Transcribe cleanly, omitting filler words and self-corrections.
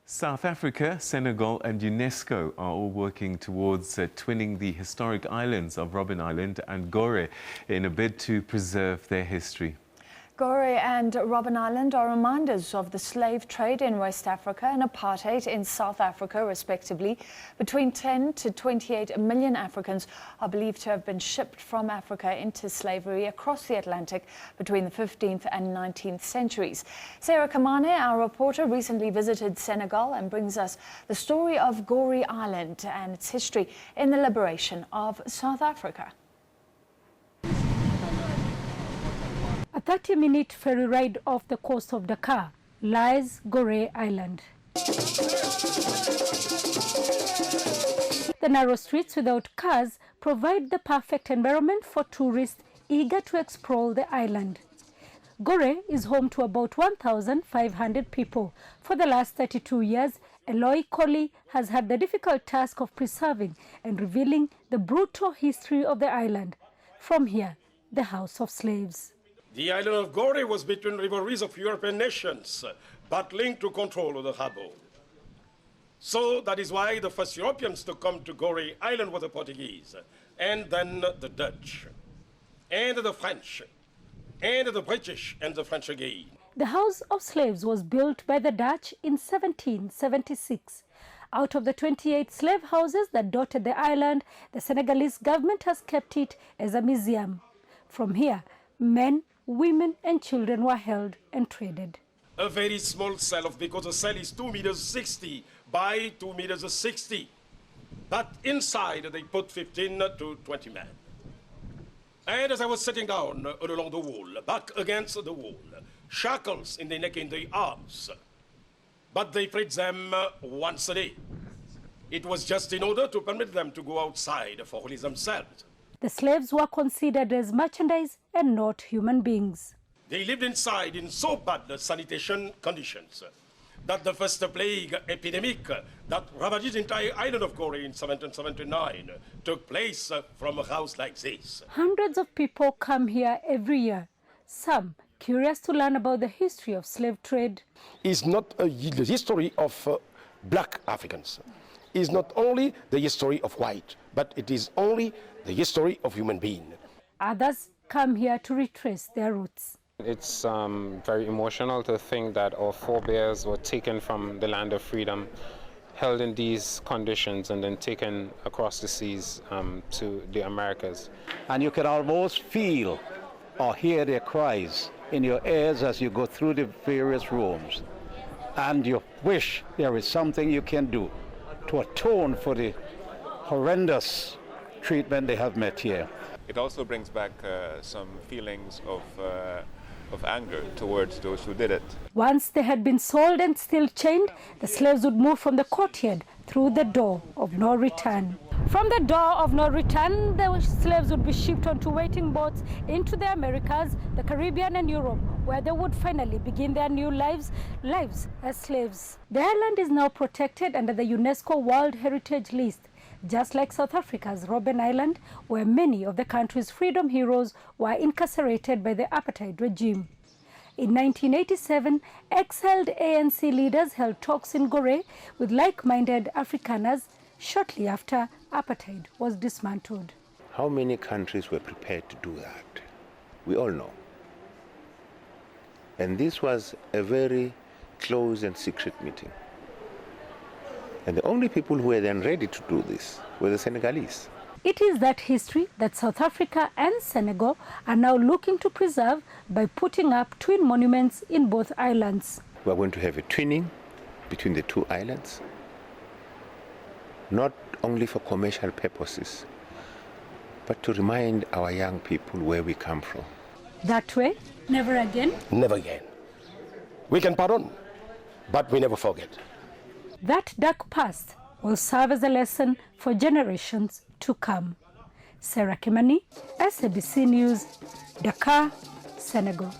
South Africa, Senegal and UNESCO are all working towards twinning the historic islands of Robben Island and Goree in a bid to preserve their history. Goree and Robben Island are reminders of the slave trade in West Africa and apartheid in South Africa, respectively. Between 10 to 28 million Africans are believed to have been shipped from Africa into slavery across the Atlantic between the 15th and 19th centuries. Sarah Kimani, our reporter, recently visited Senegal and brings us the story of Goree Island and its history in the liberation of South Africa. A 30-minute ferry ride off the coast of Dakar lies Goree Island. The narrow streets without cars provide the perfect environment for tourists eager to explore the island. Goree is home to about 1,500 people. For the last 32 years, Eloy Colley has had the difficult task of preserving and revealing the brutal history of the island. From here, the House of Slaves. The island of Goree was between rivalries of European nations, battling to control the harbour. So that is why the first Europeans to come to Goree Island were the Portuguese, and then the Dutch, and the French, and the British, and the French again. The House of Slaves was built by the Dutch in 1776. Out of the 28 slave houses that dotted the island, the Senegalese government has kept it as a museum. From here, men, women and children were held and traded. A very small cell because the cell is 2 meters 60 by 2 meters 60. But inside they put 15 to 20 men. And as I was sitting down along the wall, back against the wall, shackles in the neck and the arms. But they freed them once a day. It was just in order to permit them to go outside for only themselves. The slaves were considered as merchandise and not human beings. They lived inside in so bad sanitation conditions that the first plague epidemic that ravaged the entire island of Goree in 1779 took place from a house like this. Hundreds of people come here every year, some curious to learn about the history of slave trade. It's not the history of black Africans. It's not only the history of white, but it is only the history of human being. Others come here to retrace their roots. It's very emotional to think that our forebears were taken from the land of freedom, held in these conditions, and then taken across the seas to the Americas. And you can almost feel or hear their cries in your ears as you go through the various rooms. And you wish there is something you can do to atone for the horrendous treatment they have met here. It also brings back some feelings of anger towards those who did it. Once they had been sold and still chained, the slaves would move from the courtyard through the door of no return. From the door of no return, the slaves would be shipped onto waiting boats into the Americas, the Caribbean and Europe, where they would finally begin their new lives as slaves. The island is now protected under the UNESCO World Heritage List, just like South Africa's Robben Island, where many of the country's freedom heroes were incarcerated by the apartheid regime. In 1987, exiled ANC leaders held talks in Goree with like-minded Afrikaners shortly after apartheid was dismantled. How many countries were prepared to do that? We all know. And this was a very close and secret meeting. And the only people who were then ready to do this were the Senegalese. It is that history that South Africa and Senegal are now looking to preserve by putting up twin monuments in both islands. We are going to have a twinning between the two islands, not only for commercial purposes, but to remind our young people where we come from. That way, never again? Never again. We can pardon, but we never forget. That dark past will serve as a lesson for generations to come. Sarah Kimani, SABC News, Dakar, Senegal.